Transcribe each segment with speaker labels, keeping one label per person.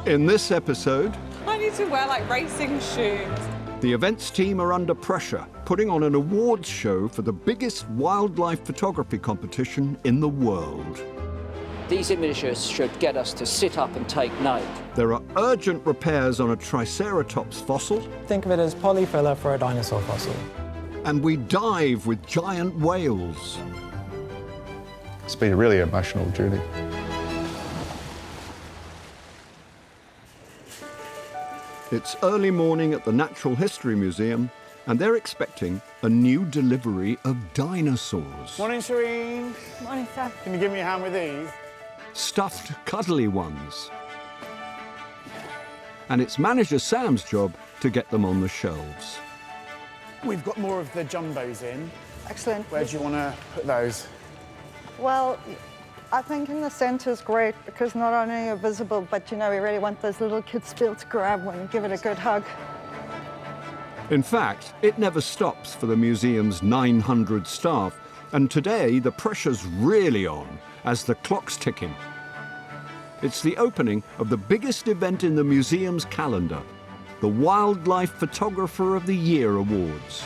Speaker 1: In this episode,
Speaker 2: I need to wear like racing shoes.
Speaker 1: the events team are under pressure, putting on an awards show for the biggest wildlife photography competition in the world.
Speaker 3: These images should get us to sit up and take note.
Speaker 1: There are urgent repairs on a triceratops fossil,
Speaker 4: Think of it as polyfiller for a dinosaur fossil.
Speaker 1: and we dive with giant whales.
Speaker 5: It's been a really emotional journey.
Speaker 1: It's early morning at the Natural History Museum, and they're expecting a new delivery of dinosaurs.
Speaker 6: Morning, Shireen.
Speaker 2: Morning, sir.
Speaker 6: Can you give me a hand with these?
Speaker 1: Stuffed, cuddly ones. And it's manager Sam's job to get them on the shelves.
Speaker 6: We've got more of the jumbos in.
Speaker 7: Excellent.
Speaker 6: Where do you want to put those?
Speaker 7: Well, I think in the centre is great because not only are you visible, but you know, we really want those little kids to be able to grab one and give it a good hug.
Speaker 1: In fact, it never stops for the museum's 900 staff, and today the pressure's really on as the clock's ticking. It's the opening of the biggest event in the museum's calendar, the Wildlife Photographer of the Year Awards.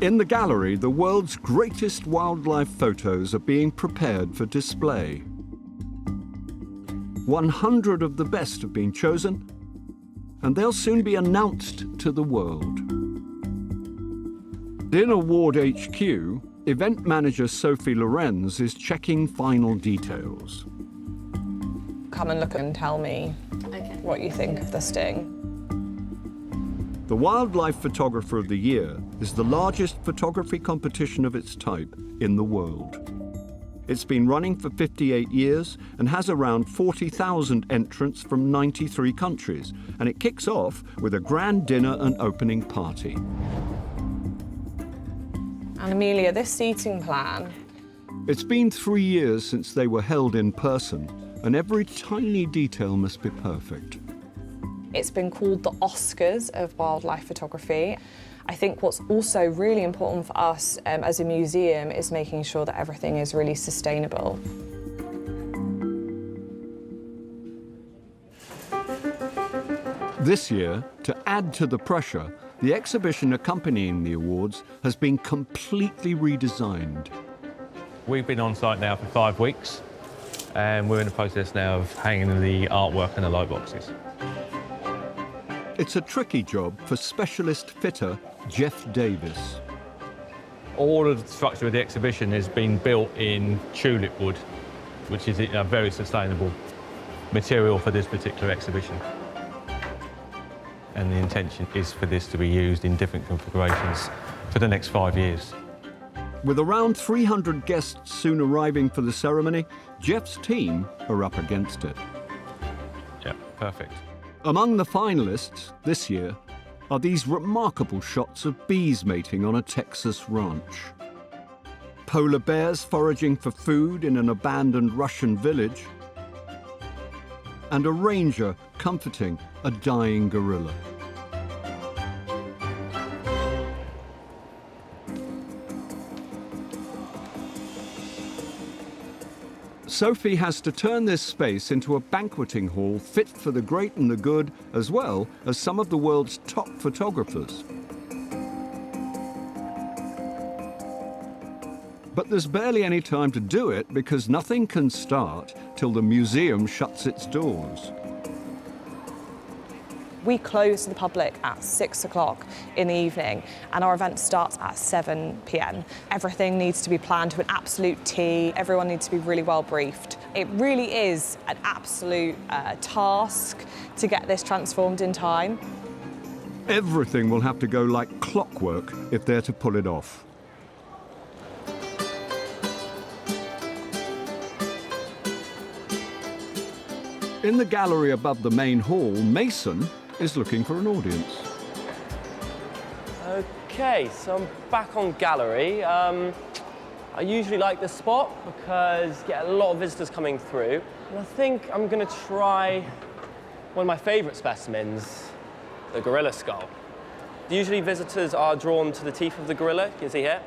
Speaker 1: In the gallery, the world's greatest wildlife photos are being prepared for display. 100 of the best have been chosen, and they'll soon be announced to the world. In Award HQ, event manager Sophie Lorenz is checking final details.
Speaker 2: Come and look and tell me what you think of the sting.
Speaker 1: The Wildlife Photographer of the Year is the largest photography competition of its type in the world. It's been running for 58 years and has around 40,000 entrants from 93 countries, and it kicks off with a grand dinner and opening party.
Speaker 2: And Amelia, this seating plan,
Speaker 1: It's been 3 years since they were held in person, and every tiny detail must be perfect.
Speaker 2: it's been called the Oscars of wildlife photography. I think what's also really important for us as a museum is making sure that everything is really sustainable.
Speaker 1: This year, to add to the pressure, the exhibition accompanying the awards has been completely redesigned.
Speaker 8: We've been on site now for 5 weeks, and we're in the process now of hanging the artwork and the light boxes.
Speaker 1: It's a tricky job for specialist fitter Jeff Davis.
Speaker 8: All of the structure of the exhibition has been built in tulip wood, which is a very sustainable material for this particular exhibition. And the intention is for this to be used in different configurations for the next 5 years.
Speaker 1: With around 300 guests soon arriving for the ceremony, Jeff's team are up against it.
Speaker 8: Yeah, perfect.
Speaker 1: Among the finalists this year are these remarkable shots of bees mating on a Texas ranch, polar bears foraging for food in an abandoned Russian village, and a ranger comforting a dying gorilla. Sophie has to turn this space into a banqueting hall fit for the great and the good, as well as some of the world's top photographers. But there's barely any time to do it because nothing can start till the museum shuts its doors.
Speaker 2: We close to the public at 6 o'clock in the evening, and our event starts at 7 p.m. Everything needs to be planned to an absolute T. Everyone needs to be really well briefed. It really is an absolute task to get this transformed in time.
Speaker 1: Everything will have to go like clockwork if they're to pull it off. In the gallery above the main hall, Mason is looking for an audience.
Speaker 9: Okay, so I'm back on gallery. I usually like this spot because you get a lot of visitors coming through. And I think I'm going to try one of my favourite specimens, the gorilla skull. Usually visitors are drawn to the teeth of the gorilla, you can see here.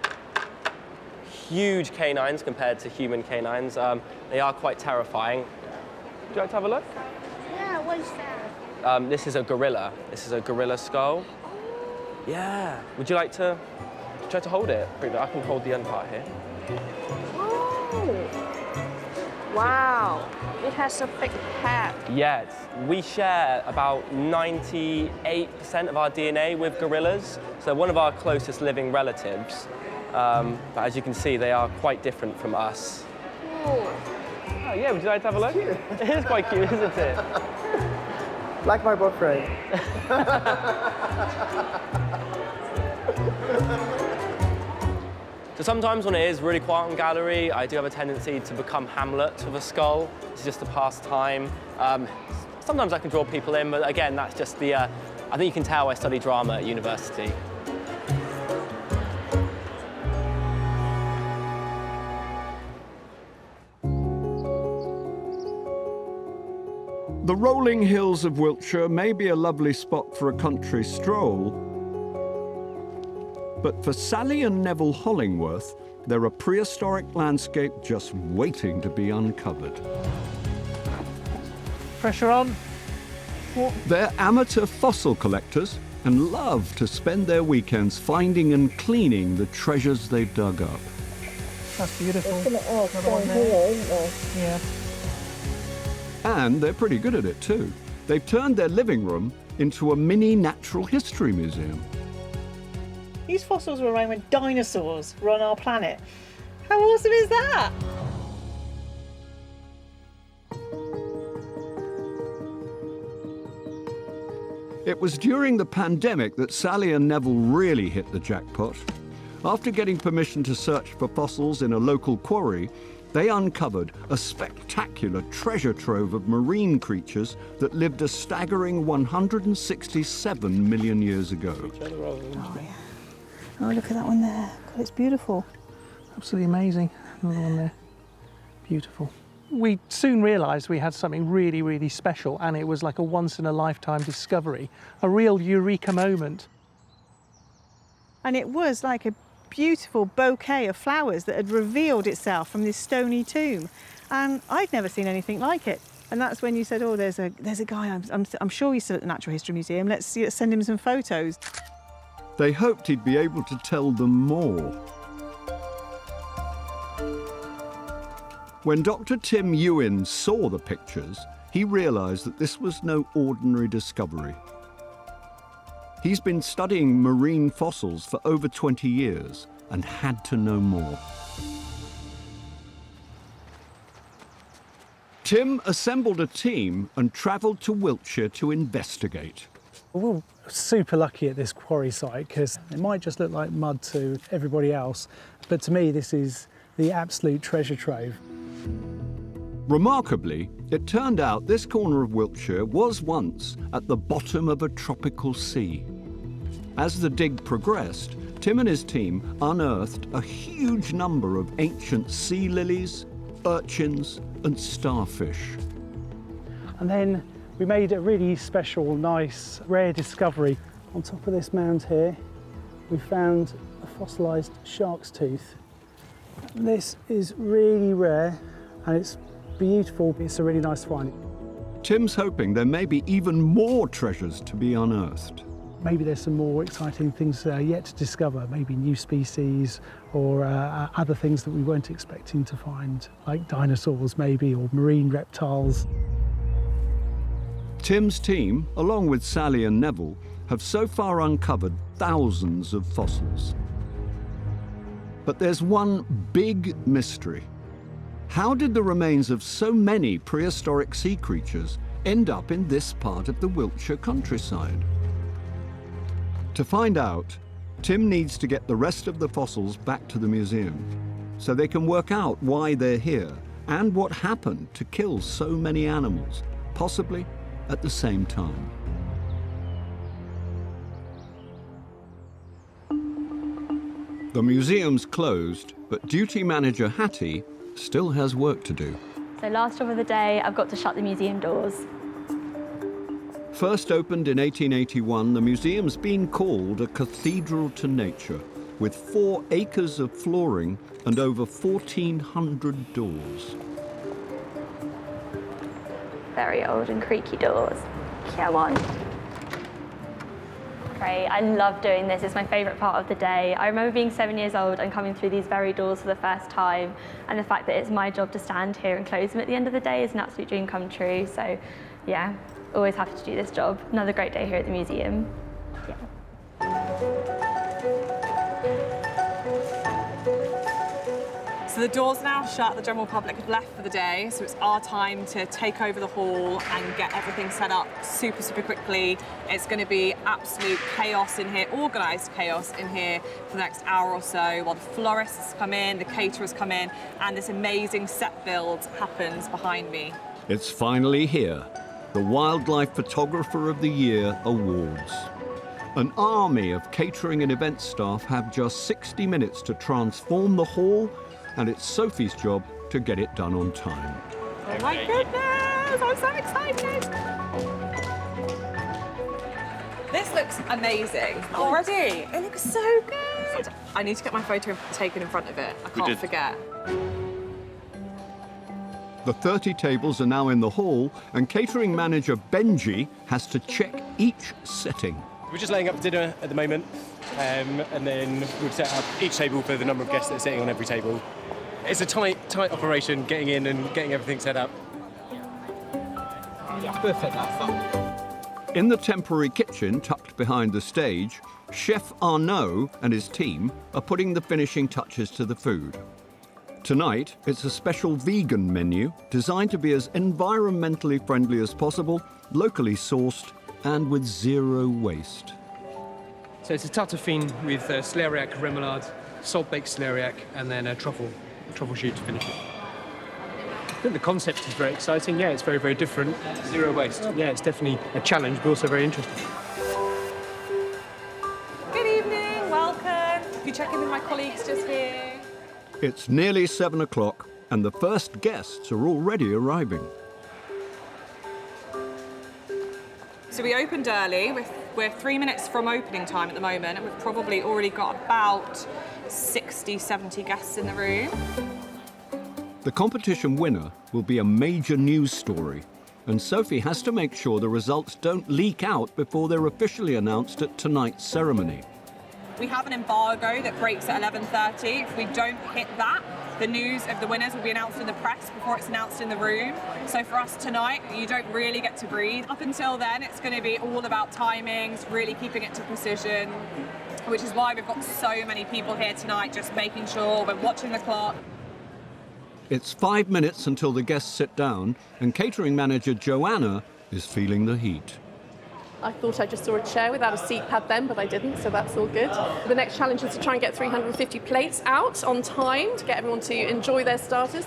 Speaker 9: huge canines compared to human canines. They are quite terrifying. Would you like to have a look?
Speaker 10: Yeah, what is that?
Speaker 9: This is a gorilla. This is a gorilla skull. Yeah. Would you like to try to hold it? I can hold the end part here.
Speaker 10: Oh! Wow! It has a big head.
Speaker 9: Yes. We share about 98% of our DNA with gorillas, so one of our closest living relatives. But as you can see, they are quite different from us.
Speaker 10: Oh.
Speaker 9: Oh, yeah, would you like to have a look? It is quite cute, isn't it?
Speaker 4: Like my boyfriend.
Speaker 9: So sometimes when it is really quiet in gallery, I do have a tendency to become Hamlet with a skull. It's just to pass time. Sometimes I can draw people in, but again, that's just the, I think you can tell I study drama at university.
Speaker 1: The rolling hills of Wiltshire may be a lovely spot for a country stroll, but for Sally and Neville Hollingworth, they're a prehistoric landscape just waiting to be uncovered.
Speaker 4: Pressure on.
Speaker 1: They're amateur fossil collectors and love to spend their weekends finding and cleaning the treasures they've dug up.
Speaker 4: That's beautiful. Another one there. Yeah.
Speaker 1: And they're pretty good at it too. They've turned their living room into a mini natural history museum.
Speaker 11: These fossils were around when dinosaurs were on our planet. How awesome is that?
Speaker 1: It was during the pandemic that Sally and Neville really hit the jackpot. After getting permission to search for fossils in a local quarry, they uncovered a spectacular treasure trove of marine creatures that lived a staggering 167 million years ago.
Speaker 11: Oh, yeah. Oh, look at that one there. God, it's beautiful.
Speaker 4: Absolutely amazing. Another one there. Beautiful. We soon realised we had something really, really special, and it was like a once-in-a-lifetime discovery, a real eureka moment.
Speaker 11: And it was like a beautiful bouquet of flowers that had revealed itself from this stony tomb. And I'd never seen anything like it. And that's when you said, oh, there's a guy, I'm sure he's still at the Natural History Museum. Let's send him some photos.
Speaker 1: They hoped he'd be able to tell them more. When Dr. Tim Ewan saw the pictures, he realised that this was no ordinary discovery. He's been studying marine fossils for over 20 years and had to know more. Tim assembled a team and travelled to Wiltshire to investigate.
Speaker 4: We're super lucky at this quarry site because it might just look like mud to everybody else, but to me this is the absolute treasure trove.
Speaker 1: Remarkably, it turned out this corner of Wiltshire was once at the bottom of a tropical sea. As the dig progressed, Tim and his team unearthed a huge number of ancient sea lilies, urchins, and starfish.
Speaker 4: And then we made a really special, nice, rare discovery. On top of this mound here, we found a fossilised shark's tooth. This is really rare and it's beautiful. It's a really nice find.
Speaker 1: Tim's hoping there may be even more treasures to be unearthed.
Speaker 4: Maybe there's some more exciting things yet to discover, maybe new species or other things that we weren't expecting to find, like dinosaurs maybe, or marine reptiles.
Speaker 1: Tim's team, along with Sally and Neville, have so far uncovered thousands of fossils. But there's one big mystery. How did the remains of so many prehistoric sea creatures end up in this part of the Wiltshire countryside? To find out, Tim needs to get the rest of the fossils back to the museum so they can work out why they're here and what happened to kill so many animals, possibly at the same time. The museum's closed, but duty manager Hattie still has work to do.
Speaker 10: So last job of the day, I've got to shut the museum doors.
Speaker 1: First opened in 1881, the museum's been called a cathedral to nature, with 4 acres of flooring and over 1,400 doors.
Speaker 10: Very old and creaky doors. Come on. Great, I love doing this. It's my favourite part of the day. I remember being 7 years old and coming through these very doors for the first time, and the fact that it's my job to stand here and close them at the end of the day is an absolute dream come true. So yeah, always happy to do this job. Another great day here at the museum. Yeah.
Speaker 2: So the doors are now shut, the general public have left for the day, so it's our time to take over the hall and get everything set up super, super quickly. It's going to be absolute chaos in here, organised chaos in here for the next hour or so while the florists come in, the caterers come in, and this amazing set build happens behind me.
Speaker 1: It's finally here, the Wildlife Photographer of the Year Awards. An army of catering and event staff have just 60 minutes to transform the hall, and it's Sophie's job to get it done on time.
Speaker 2: Oh my goodness, I'm so excited! This looks amazing. Already, it looks so good. I need to get my photo taken in front of it. I can't forget.
Speaker 1: The 30 tables are now in the hall, and catering manager Benji has to check each setting.
Speaker 12: We're just laying up dinner at the moment, and then we've set up each table for the number of guests that are sitting on every table. It's a tight operation, getting in and getting everything set up. Yeah, perfect, that's fun.
Speaker 1: In the temporary kitchen tucked behind the stage, Chef Arnaud and his team are putting the finishing touches to the food. Tonight, it's a special vegan menu designed to be as environmentally friendly as possible, locally sourced, and with zero waste.
Speaker 13: So it's a tartuffe with celeriac remoulade, salt-baked celeriac, and then a truffle shoot to finish it. I think the concept is very exciting. Yeah, it's very, very different. Zero waste. Yeah, it's definitely a challenge, but also very interesting.
Speaker 2: Good evening, welcome. You check in with my colleagues just here.
Speaker 1: It's nearly 7 o'clock, and the first guests are already arriving.
Speaker 2: So we opened early. We're 3 minutes from opening time at the moment, and we've probably already got about 60, 70 guests in the room.
Speaker 1: The competition winner will be a major news story, and Sophie has to make sure the results don't leak out before they're officially announced at tonight's ceremony.
Speaker 2: We have an embargo that breaks at 11:30. If we don't hit that, the news of the winners will be announced in the press before it's announced in the room. So for us tonight, you don't really get to breathe. Up until then, it's going to be all about timings, really keeping it to precision, which is why we've got so many people here tonight, just making sure we're watching the clock.
Speaker 1: It's 5 minutes until the guests sit down, and catering manager Joanna is feeling the heat.
Speaker 14: I thought I just saw a chair without a seat pad then, but I didn't, so that's all good. The next challenge is to try and get 350 plates out on time to get everyone to enjoy their starters.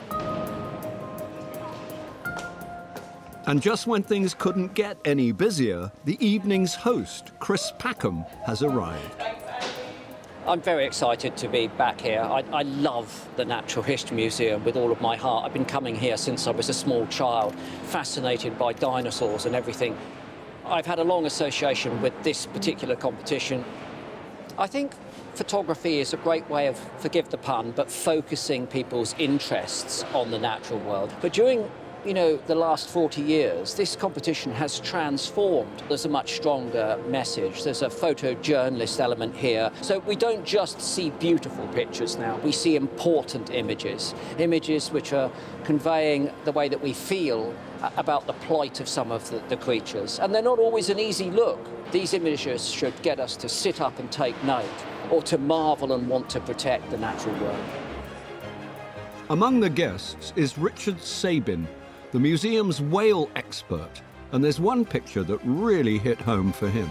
Speaker 1: And just when things couldn't get any busier, the evening's host, Chris Packham, has arrived.
Speaker 3: I'm very excited to be back here. I love the Natural History Museum with all of my heart. I've been coming here since I was a small child, fascinated by dinosaurs and everything. I've had a long association with this particular competition. I think photography is a great way of, forgive the pun, but focusing people's interests on the natural world. But during the last 40 years, this competition has transformed. There's a much stronger message. There's a photojournalist element here. So we don't just see beautiful pictures now. We see important images which are conveying the way that we feel about the plight of some of the creatures. And they're not always an easy look. These images should get us to sit up and take note, or to marvel and want to protect the natural world.
Speaker 1: Among the guests is Richard Sabin, the museum's whale expert, and there's one picture that really hit home for him.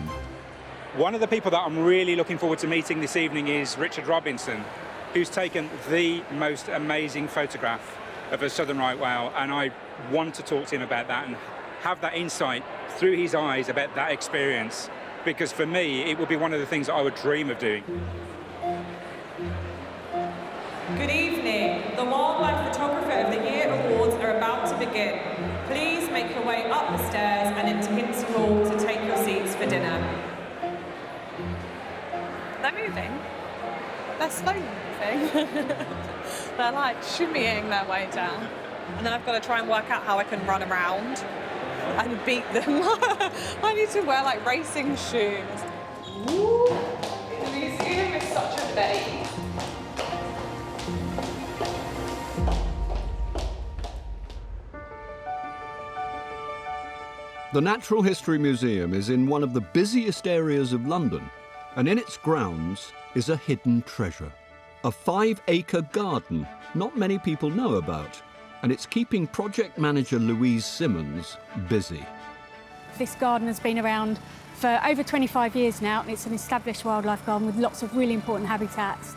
Speaker 15: One of the people that I'm really looking forward to meeting this evening is Richard Robinson, who's taken the most amazing photograph of a southern right whale, and I want to talk to him about that and have that insight through his eyes about that experience, because for me it would be one of the things that I would dream of doing.
Speaker 2: Good evening. The Wildlife Photographer of the Year Awards are about to begin. Please make your way up the stairs and into Kinsey Hall to take your seats for dinner. They're moving. they're slow moving. They're like shimmying their way down. And then I've got to try and work out how I can run around and beat them. I need to wear like racing shoes. The museum is such a babe.
Speaker 1: The Natural History Museum is in one of the busiest areas of London, and in its grounds is a hidden treasure. A 5-acre garden not many people know about, and it's keeping project manager Louise Simmons busy.
Speaker 16: This garden has been around for over 25 years now, and it's an established wildlife garden with lots of really important habitats.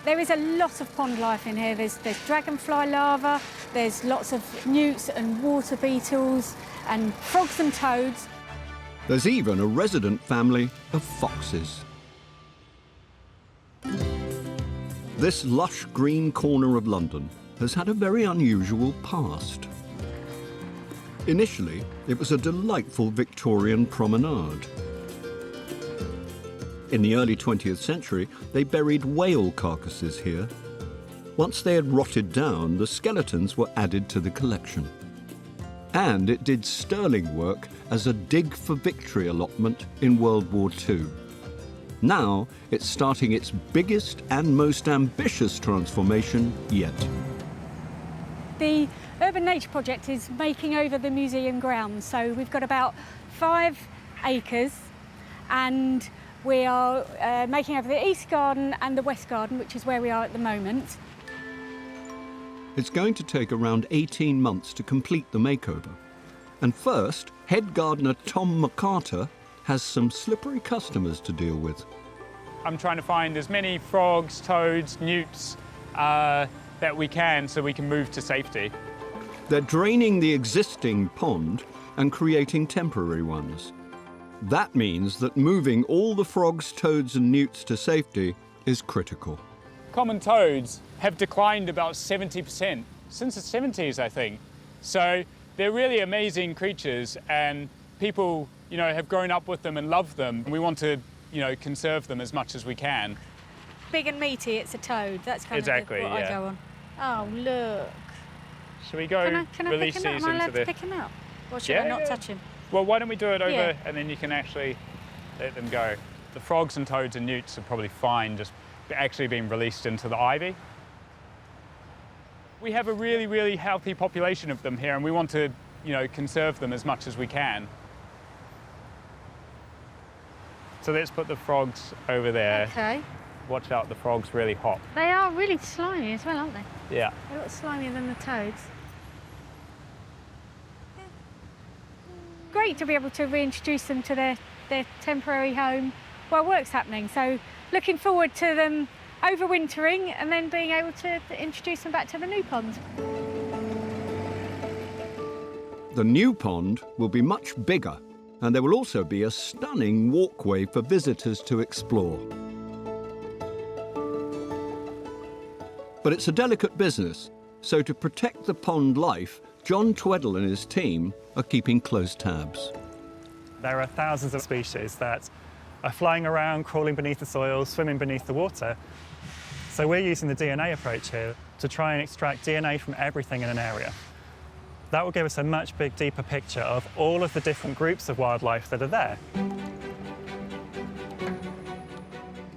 Speaker 16: There is a lot of pond life in here. There's dragonfly larvae, there's lots of newts and water beetles and frogs and toads.
Speaker 1: There's even a resident family of foxes. This lush green corner of London has had a very unusual past. Initially, it was a delightful Victorian promenade. In the early 20th century, they buried whale carcasses here. Once they had rotted down, the skeletons were added to the collection. And it did sterling work as a dig for victory allotment in World War II. Now, it's starting its biggest and most ambitious transformation yet.
Speaker 16: The Urban Nature Project is making over the museum grounds, so we've got about 5 acres, and we are making over the East Garden and the West Garden, which is where we are at the moment.
Speaker 1: It's going to take around 18 months to complete the makeover. And first, head gardener Tom McCarter has some slippery customers to deal with.
Speaker 15: I'm trying to find as many frogs, toads, newts that we can so we can move to safety.
Speaker 1: They're draining the existing pond and creating temporary ones. That means that moving all the frogs, toads and newts to safety is critical.
Speaker 15: Common toads have declined about 70% since the 70s, I think. So they're really amazing creatures, and people, have grown up with them and love them. We want to, conserve them as much as we can.
Speaker 16: Big and meaty, it's a toad. That's kind
Speaker 15: exactly,
Speaker 16: of what I go on. Oh, look.
Speaker 15: Shall we go
Speaker 16: can I
Speaker 15: release
Speaker 16: pick him
Speaker 15: these
Speaker 16: up? Am I allowed
Speaker 15: into
Speaker 16: to
Speaker 15: the...
Speaker 16: pick him out? Or should I not touch him?
Speaker 15: Well, why don't we do it over
Speaker 16: and
Speaker 15: then you can actually let them go. The frogs and toads and newts are probably fine just actually being released into the ivy. We have a really, really healthy population of them here, and we want to, conserve them as much as we can. So let's put the frogs over there.
Speaker 16: Okay.
Speaker 15: Watch out, the frogs really hot.
Speaker 16: They are really slimy as well, aren't they?
Speaker 15: Yeah.
Speaker 16: They're a lot slimier than the toads. Great to be able to reintroduce them to their temporary home while work's happening. So looking forward to them overwintering and then being able to introduce them back to the new pond.
Speaker 1: The new pond will be much bigger, and there will also be a stunning walkway for visitors to explore. But it's a delicate business, so to protect the pond life, John Tweddle and his team are keeping close tabs.
Speaker 17: There are thousands of species that are flying around, crawling beneath the soil, swimming beneath the water. So we're using the DNA approach here to try and extract DNA from everything in an area. That will give us a much deeper picture of all of the different groups of wildlife that are there.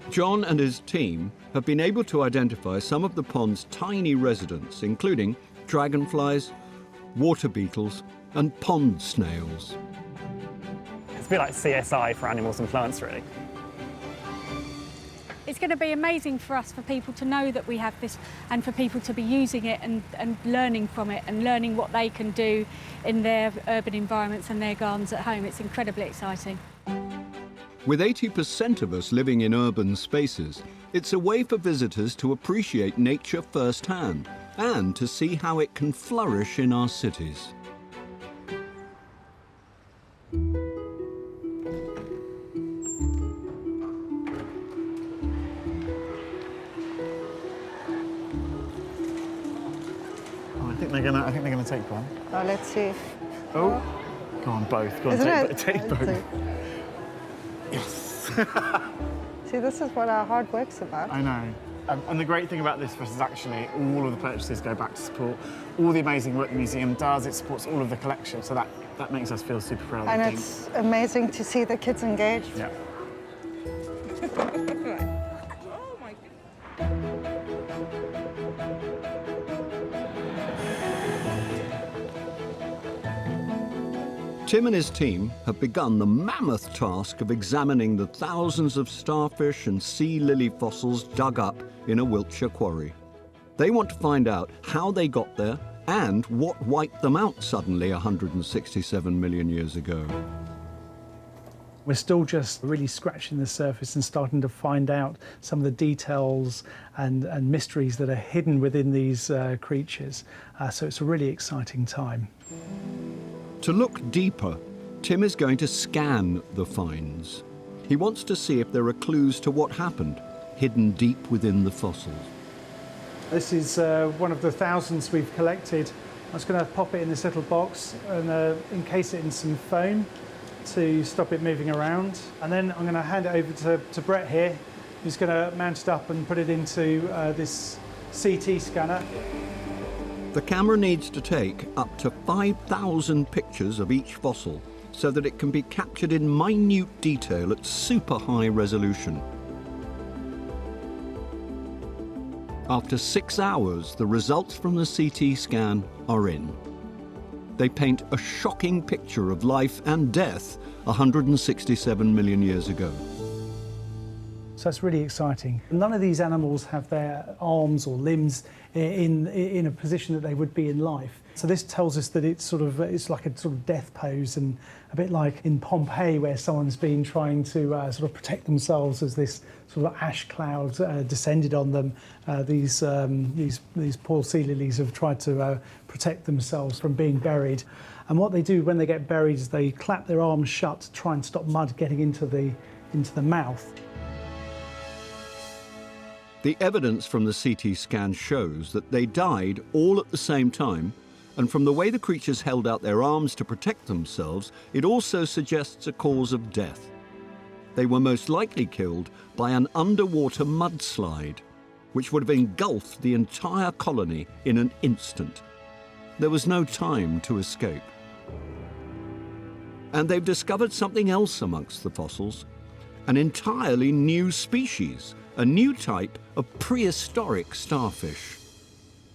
Speaker 1: John and his team have been able to identify some of the pond's tiny residents, including dragonflies, water beetles, and pond snails.
Speaker 17: It's a bit like CSI for animals and plants, really.
Speaker 16: It's going to be amazing for us, for people to know that we have this, and for people to be using it and learning from it and learning what they can do in their urban environments and their gardens at home. It's incredibly exciting.
Speaker 1: With 80% of us living in urban spaces, it's a way for visitors to appreciate nature firsthand and to see how it can flourish in our cities.
Speaker 6: I think they're gonna take one.
Speaker 7: Oh, let's see.
Speaker 6: Oh, go on, both. Go on, take both.
Speaker 7: Yes. See, this is what our hard work's about.
Speaker 6: I know. And the great thing about this for us is actually all of the purchases go back to support all the amazing work the museum does. It supports all of the collection, so that makes us feel super proud.
Speaker 7: And it's amazing to see the kids engaged.
Speaker 6: Yeah.
Speaker 1: Tim and his team have begun the mammoth task of examining the thousands of starfish and sea lily fossils dug up in a Wiltshire quarry. They want to find out how they got there and what wiped them out suddenly 167 million years ago.
Speaker 4: We're still just really scratching the surface and starting to find out some of the details and mysteries that are hidden within these creatures. So it's a really exciting time.
Speaker 1: To look deeper, Tim is going to scan the finds. He wants to see if there are clues to what happened, hidden deep within the fossils.
Speaker 4: This is one of the thousands we've collected. I'm just going to pop it in this little box and encase it in some foam to stop it moving around. And then I'm going to hand it over to Brett here, who's going to mount it up and put it into this CT scanner.
Speaker 1: The camera needs to take up to 5,000 pictures of each fossil so that it can be captured in minute detail at super high resolution. After 6 hours, the results from the CT scan are in. They paint a shocking picture of life and death 167 million years ago.
Speaker 4: So that's really exciting. None of these animals have their arms or limbs in a position that they would be in life. So this tells us that it's like a sort of death pose, and a bit like in Pompeii, where someone's been trying to sort of protect themselves as this sort of ash cloud descended on them. These poor sea lilies have tried to protect themselves from being buried. And what they do when they get buried is they clap their arms shut to try and stop mud getting into the mouth.
Speaker 1: The evidence from the CT scan shows that they died all at the same time, and from the way the creatures held out their arms to protect themselves, it also suggests a cause of death. They were most likely killed by an underwater mudslide, which would have engulfed the entire colony in an instant. There was no time to escape. And they've discovered something else amongst the fossils, an entirely new species, a new type of prehistoric starfish.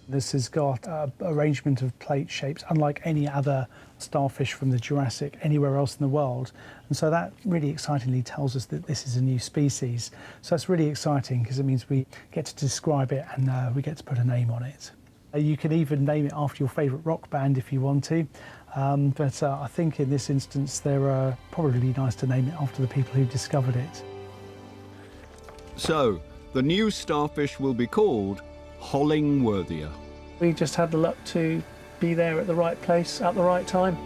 Speaker 4: This has got an arrangement of plate shapes unlike any other starfish from the Jurassic anywhere else in the world. And so that really excitingly tells us that this is a new species. So that's really exciting because it means we get to describe it and we get to put a name on it. You can even name it after your favourite rock band if you want to. But I think in this instance, they're probably nice to name it after the people who discovered it.
Speaker 1: So, the new starfish will be called Hollingworthia.
Speaker 4: We just had the luck to be there at the right place at the right time.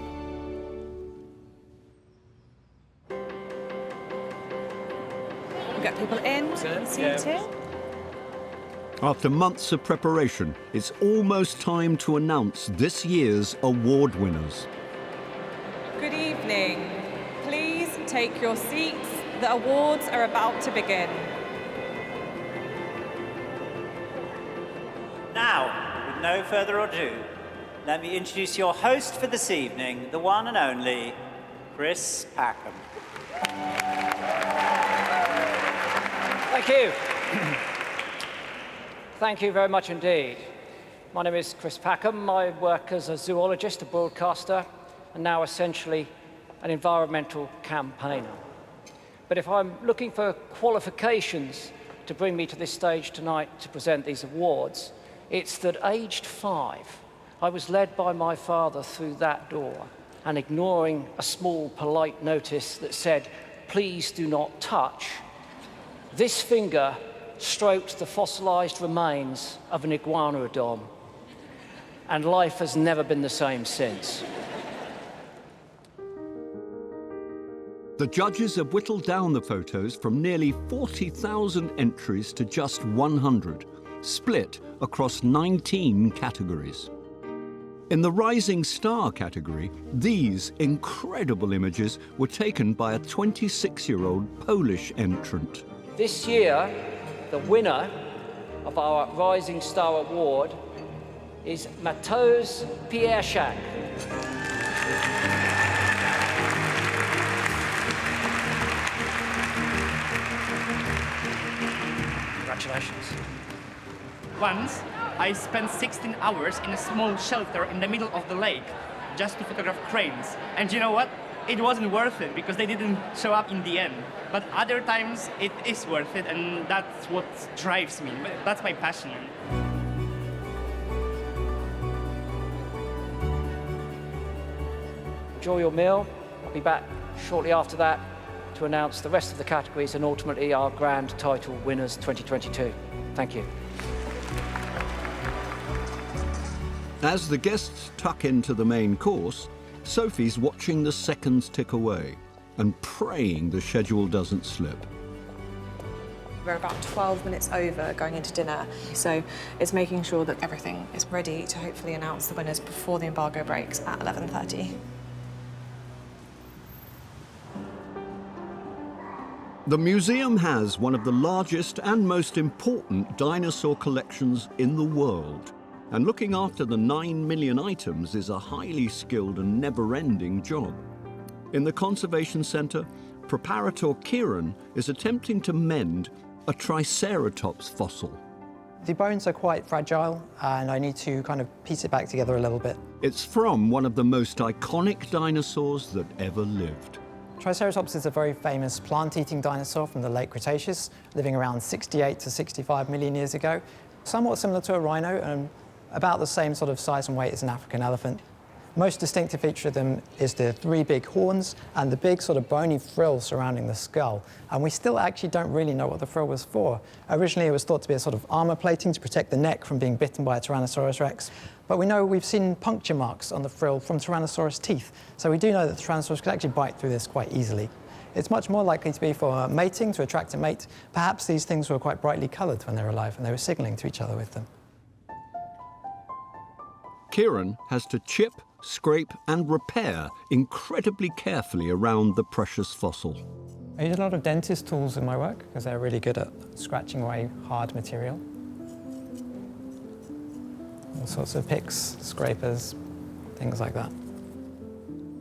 Speaker 2: We'll get people in, seated.
Speaker 1: After months of preparation, it's almost time to announce this year's award winners.
Speaker 2: Good evening. Please take your seats. The awards are about to begin.
Speaker 18: Now, with no further ado, let me introduce your host for this evening, the one and only Chris Packham.
Speaker 3: Thank you. Thank you very much indeed. My name is Chris Packham. I work as a zoologist, a broadcaster, and now essentially an environmental campaigner. But if I'm looking for qualifications to bring me to this stage tonight to present these awards, it's that aged 5, I was led by my father through that door, and ignoring a small polite notice that said, "Please do not touch," this finger stroked the fossilized remains of an iguanodon, and life has never been the same since.
Speaker 1: The judges have whittled down the photos from nearly 40,000 entries to just 100, split across 19 categories. In the Rising Star category, these incredible images were taken by a 26-year-old Polish entrant.
Speaker 3: This year, the winner of our Rising Star Award is Mateusz Piersiak. Congratulations.
Speaker 19: Once, I spent 16 hours in a small shelter in the middle of the lake just to photograph cranes. And you know what? It wasn't worth it because they didn't show up in the end. But other times it is worth it, and that's what drives me. That's my passion.
Speaker 3: Enjoy your meal. I'll be back shortly after that to announce the rest of the categories and ultimately our grand title winners 2022. Thank you.
Speaker 1: As the guests tuck into the main course, Sophie's watching the seconds tick away and praying the schedule doesn't slip.
Speaker 2: We're about 12 minutes over going into dinner, so it's making sure that everything is ready to hopefully announce the winners before the embargo breaks at 11:30.
Speaker 1: The museum has one of the largest and most important dinosaur collections in the world. And looking after the 9 million items is a highly skilled and never-ending job. In the Conservation Centre, preparator Kieran is attempting to mend a triceratops fossil.
Speaker 20: The bones are quite fragile, and I need to kind of piece it back together a little bit.
Speaker 1: It's from one of the most iconic dinosaurs that ever lived.
Speaker 20: Triceratops is a very famous plant-eating dinosaur from the late Cretaceous, living around 68 to 65 million years ago. Somewhat similar to a rhino, and about the same sort of size and weight as an African elephant. Most distinctive feature of them is the 3 big horns and the big sort of bony frill surrounding the skull. And we still actually don't really know what the frill was for. Originally, it was thought to be a sort of armor plating to protect the neck from being bitten by a Tyrannosaurus rex. But we know we've seen puncture marks on the frill from Tyrannosaurus teeth. So we do know that the Tyrannosaurus could actually bite through this quite easily. It's much more likely to be for mating, to attract a mate. Perhaps these things were quite brightly colored when they were alive and they were signaling to each other with them.
Speaker 1: Kieran has to chip, scrape and repair incredibly carefully around the precious fossil.
Speaker 20: I use a lot of dentist tools in my work because they're really good at scratching away hard material. All sorts of picks, scrapers, things like that.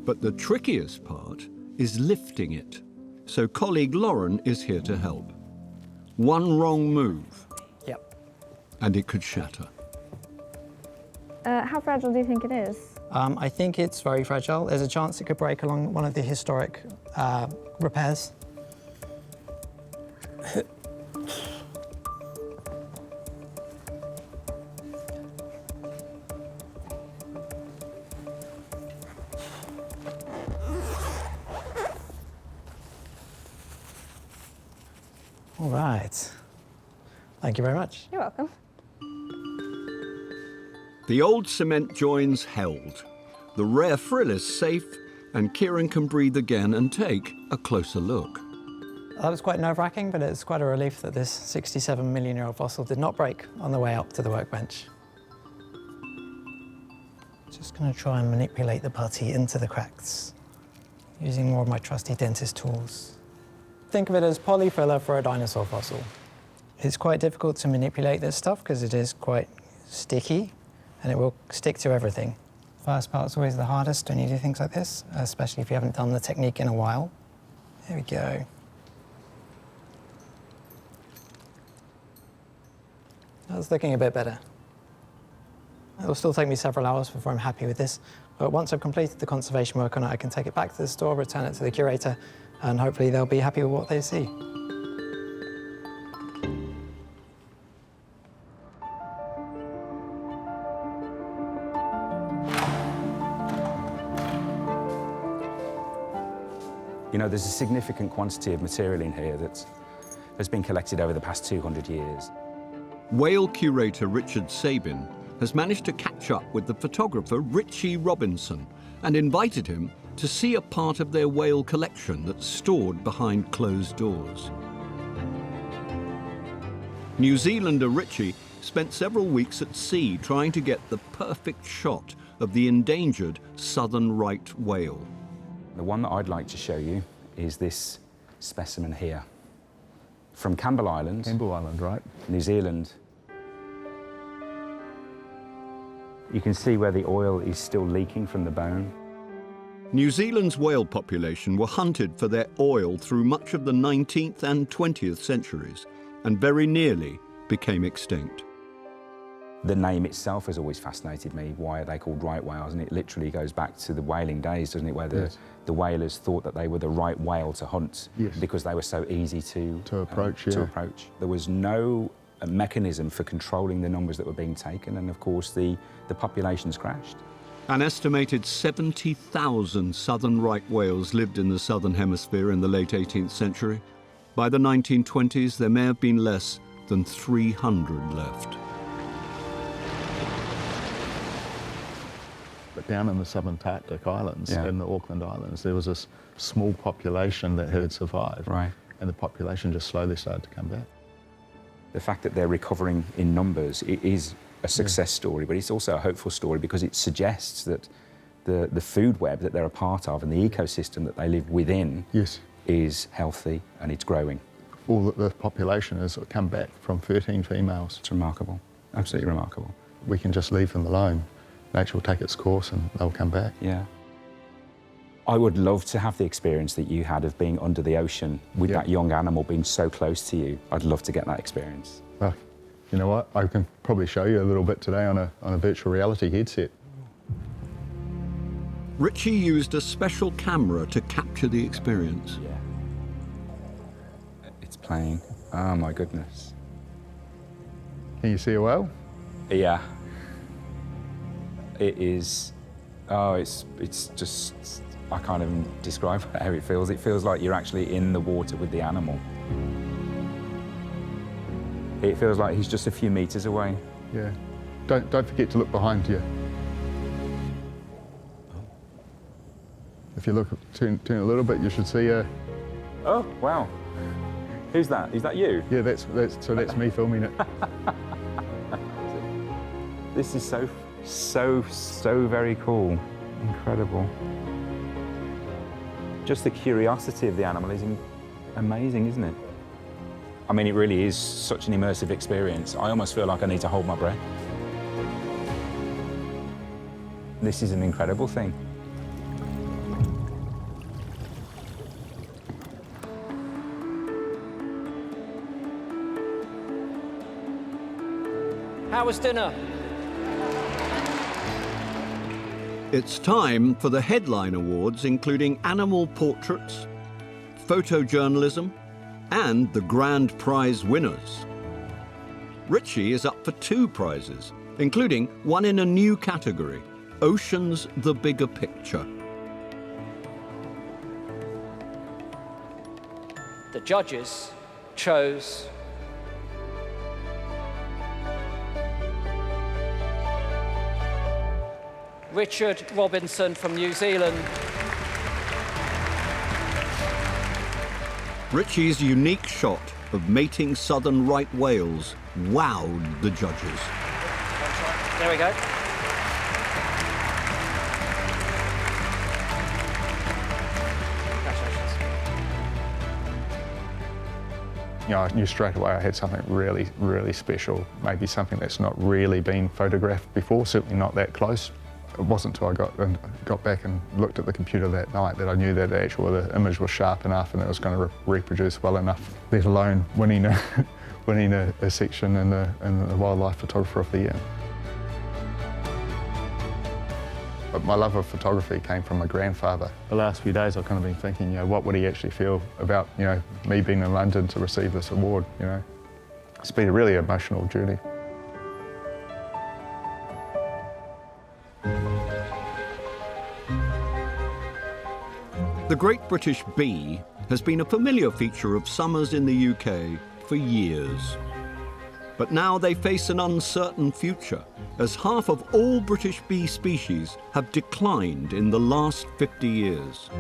Speaker 1: But the trickiest part is lifting it. So colleague Lauren is here to help. One wrong move.
Speaker 20: Yep.
Speaker 1: And it could shatter.
Speaker 10: How fragile do you think it is?
Speaker 20: I think it's very fragile. There's a chance it could break along one of the historic repairs. All right. Thank you very much.
Speaker 10: You're welcome.
Speaker 1: The old cement join's held. The rare frill is safe, and Kieran can breathe again and take a closer look.
Speaker 20: That was quite nerve-wracking, but it's quite a relief that this 67-million-year-old fossil did not break on the way up to the workbench. Just going to try and manipulate the putty into the cracks, using more of my trusty dentist tools. Think of it as polyfiller for a dinosaur fossil. It's quite difficult to manipulate this stuff because it is quite sticky, and it will stick to everything. First part's always the hardest when you do things like this, especially if you haven't done the technique in a while. There we go. That's looking a bit better. It'll still take me several hours before I'm happy with this, but once I've completed the conservation work on it, I can take it back to the store, return it to the curator, and hopefully they'll be happy with what they see.
Speaker 21: You know, there's a significant quantity of material in here that has been collected over the past 200 years.
Speaker 1: Whale curator Richard Sabin has managed to catch up with the photographer Richie Robinson and invited him to see a part of their whale collection that's stored behind closed doors. New Zealander Richie spent several weeks at sea trying to get the perfect shot of the endangered southern right whale.
Speaker 21: The one that I'd like to show you is this specimen here. from Campbell Island.
Speaker 5: Campbell Island, right.
Speaker 21: New Zealand. You can see where the oil is still leaking from the bone.
Speaker 1: New Zealand's whale population were hunted for their oil through much of the 19th and 20th centuries, and very nearly became extinct.
Speaker 21: The name itself has always fascinated me. Why are they called right whales? And it literally goes back to the whaling days, doesn't it? Where the whalers thought that they were the right whale to hunt because they were so easy to approach. There was no mechanism for controlling the numbers that were being taken, and of course the populations crashed.
Speaker 1: An estimated 70,000 southern right whales lived in the southern hemisphere in the late 18th century. By the 1920s, there may have been less than 300 left.
Speaker 5: But down in the subantarctic islands, in the Auckland Islands, there was this small population that had survived.
Speaker 21: Right.
Speaker 5: And the population just slowly started to come back.
Speaker 21: The fact that they're recovering in numbers, it is a success story, but it's also a hopeful story because it suggests that the food web that they're a part of and the ecosystem that they live within is healthy and it's growing.
Speaker 5: All the population has come back from 13 females.
Speaker 21: It's remarkable, absolutely remarkable.
Speaker 5: We can just leave them alone. Nature will take its course and they'll come back.
Speaker 21: Yeah. I would love to have the experience that you had of being under the ocean with that young animal being so close to you. I'd love to get that experience.
Speaker 5: Well, you know what? I can probably show you a little bit today on a virtual reality headset.
Speaker 1: Richie used a special camera to capture the experience.
Speaker 21: Yeah. It's playing. Oh my goodness.
Speaker 5: Can you see a whale?
Speaker 21: Yeah. It is. Oh, it's just. I can't even describe how it feels. It feels like you're actually in the water with the animal. It feels like he's just a few meters away.
Speaker 5: Yeah. Don't forget to look behind you. If you look, turn a little bit, you should see a.
Speaker 21: Oh wow! Who's that? Is that you?
Speaker 5: Yeah, that's me filming it.
Speaker 21: This is so very cool. Incredible. Just the curiosity of the animal is amazing, isn't it? I mean, it really is such an immersive experience. I almost feel like I need to hold my breath. This is an incredible thing.
Speaker 3: How was dinner?
Speaker 1: It's time for the headline awards, including animal portraits, photojournalism, and the grand prize winners. Richie is up for 2 prizes, including one in a new category, Oceans: The Bigger Picture.
Speaker 3: The judges chose Richard Robinson from New Zealand.
Speaker 1: Richie's unique shot of mating southern right whales wowed the judges.
Speaker 3: There we go.
Speaker 5: You know, I knew straight away I had something really, really special. Maybe something that's not really been photographed before, certainly not that close. It wasn't until I got back and looked at the computer that night that I knew that the image was sharp enough and it was going to reproduce well enough, let alone winning a section in the Wildlife Photographer of the Year. But my love of photography came from my grandfather. The last few days I've kind of been thinking, you know, what would he actually feel about, you know, me being in London to receive this award, you know. It's been a really emotional journey.
Speaker 1: The Great British Bee has been a familiar feature of summers in the UK for years. But now they face an uncertain future, as half of all British bee species have declined in the last 50 years.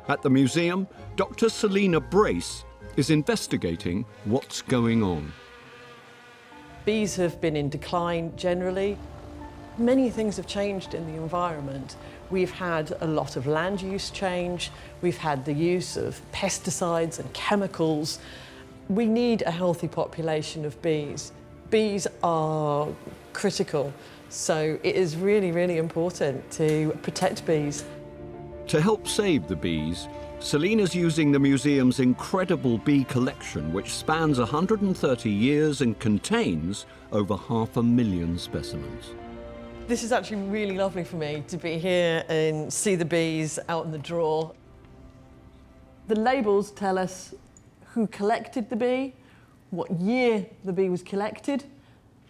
Speaker 1: At the museum, Dr. Selina Brace is investigating what's going on.
Speaker 22: Bees have been in decline generally. Many things have changed in the environment. We've had a lot of land use change. We've had the use of pesticides and chemicals. We need a healthy population of bees. Bees are critical, so it is really, really important to protect bees.
Speaker 1: To help save the bees, Selina's using the museum's incredible bee collection, which spans 130 years and contains over 500,000 specimens.
Speaker 22: This is actually really lovely for me to be here and see the bees out in the drawer. The labels tell us who collected the bee, what year the bee was collected,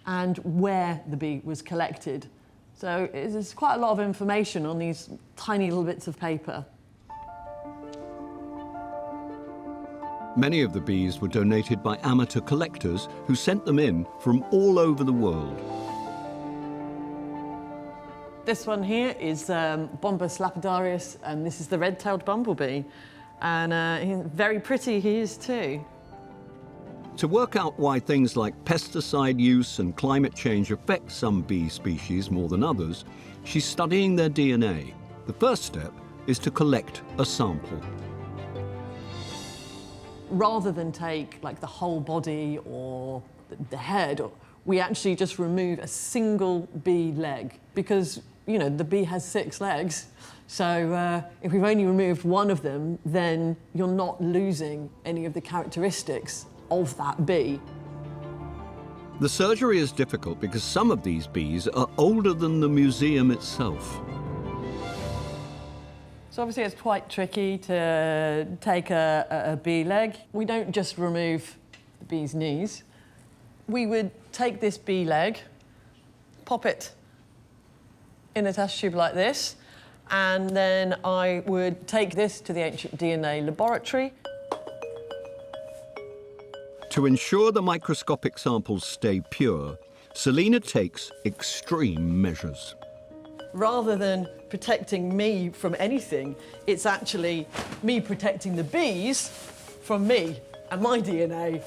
Speaker 22: and where the bee was collected. So there's quite a lot of information on these tiny little bits of paper.
Speaker 1: Many of the bees were donated by amateur collectors who sent them in from all over the world.
Speaker 22: This one here is Bombus lapidarius, and this is the red-tailed bumblebee. And very pretty he is too.
Speaker 1: To work out why things like pesticide use and climate change affect some bee species more than others, she's studying their DNA. The first step is to collect a sample.
Speaker 22: Rather than take like the whole body or the head, we actually just remove a single bee leg because, you know, the bee has 6 legs. So if we've only removed one of them, then you're not losing any of the characteristics of that bee.
Speaker 1: The surgery is difficult because some of these bees are older than the museum itself.
Speaker 22: So obviously it's quite tricky to take a bee leg. We don't just remove the bee's knees. We would take this bee leg, pop it in a test tube like this, and then I would take this to the Ancient DNA laboratory.
Speaker 1: To ensure the microscopic samples stay pure, Selina takes extreme measures.
Speaker 22: Rather than protecting me from anything, it's actually me protecting the bees from me and my DNA.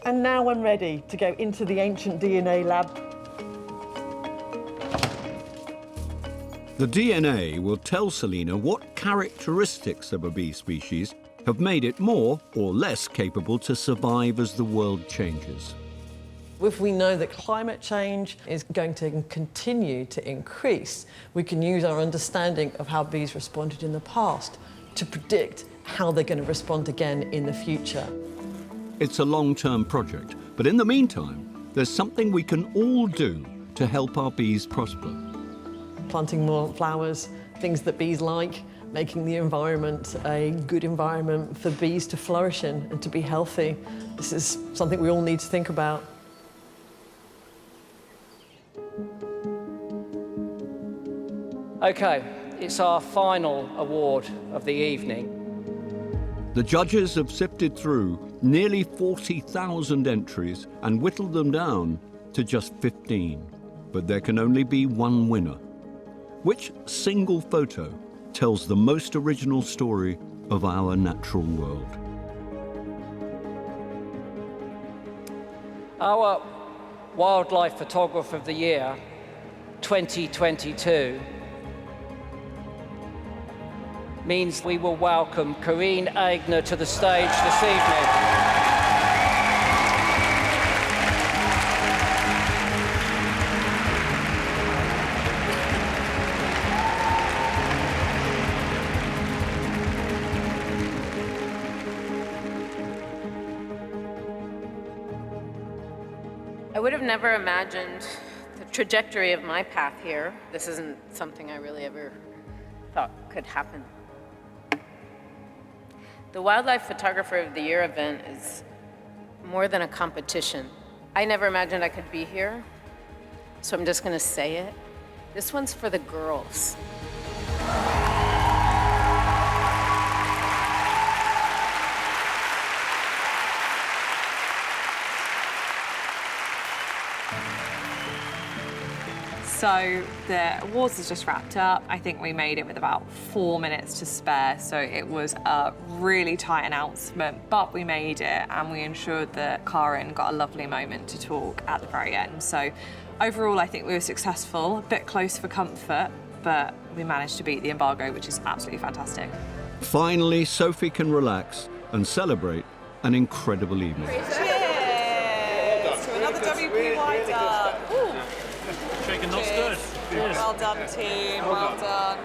Speaker 22: And now I'm ready to go into the Ancient DNA lab.
Speaker 1: The DNA will tell Selina what characteristics of a bee species have made it more or less capable to survive as the world changes.
Speaker 22: If we know that climate change is going to continue to increase, we can use our understanding of how bees responded in the past to predict how they're going to respond again in the future.
Speaker 1: It's a long-term project, but in the meantime, there's something we can all do to help our bees prosper.
Speaker 22: Planting more flowers, things that bees like, making the environment a good environment for bees to flourish in and to be healthy. This is something we all need to think about.
Speaker 3: Okay, it's our final award of the evening.
Speaker 1: The judges have sifted through nearly 40,000 entries and whittled them down to just 15. But there can only be one winner. Which single photo tells the most original story of our natural world?
Speaker 3: Our Wildlife Photographer of the Year 2022 means we will welcome Corinne Aigner to the stage this evening.
Speaker 8: I would have never imagined the trajectory of my path here. This isn't something I really ever thought could happen. The Wildlife Photographer of the Year event is more than a competition. I never imagined I could be here, so I'm just gonna say it. This one's for the girls.
Speaker 2: So the awards has just wrapped up. I think we made it with about 4 minutes to spare, so it was a really tight announcement, but we made it and we ensured that Karen got a lovely moment to talk at the very end. So overall, I think we were successful, a bit close for comfort, but we managed to beat the embargo, which is absolutely fantastic.
Speaker 1: Finally, Sophie can relax and celebrate an incredible evening.
Speaker 2: Cheers to another WPY done.
Speaker 9: Shaken, not stirred.
Speaker 2: Well done, team. Well done.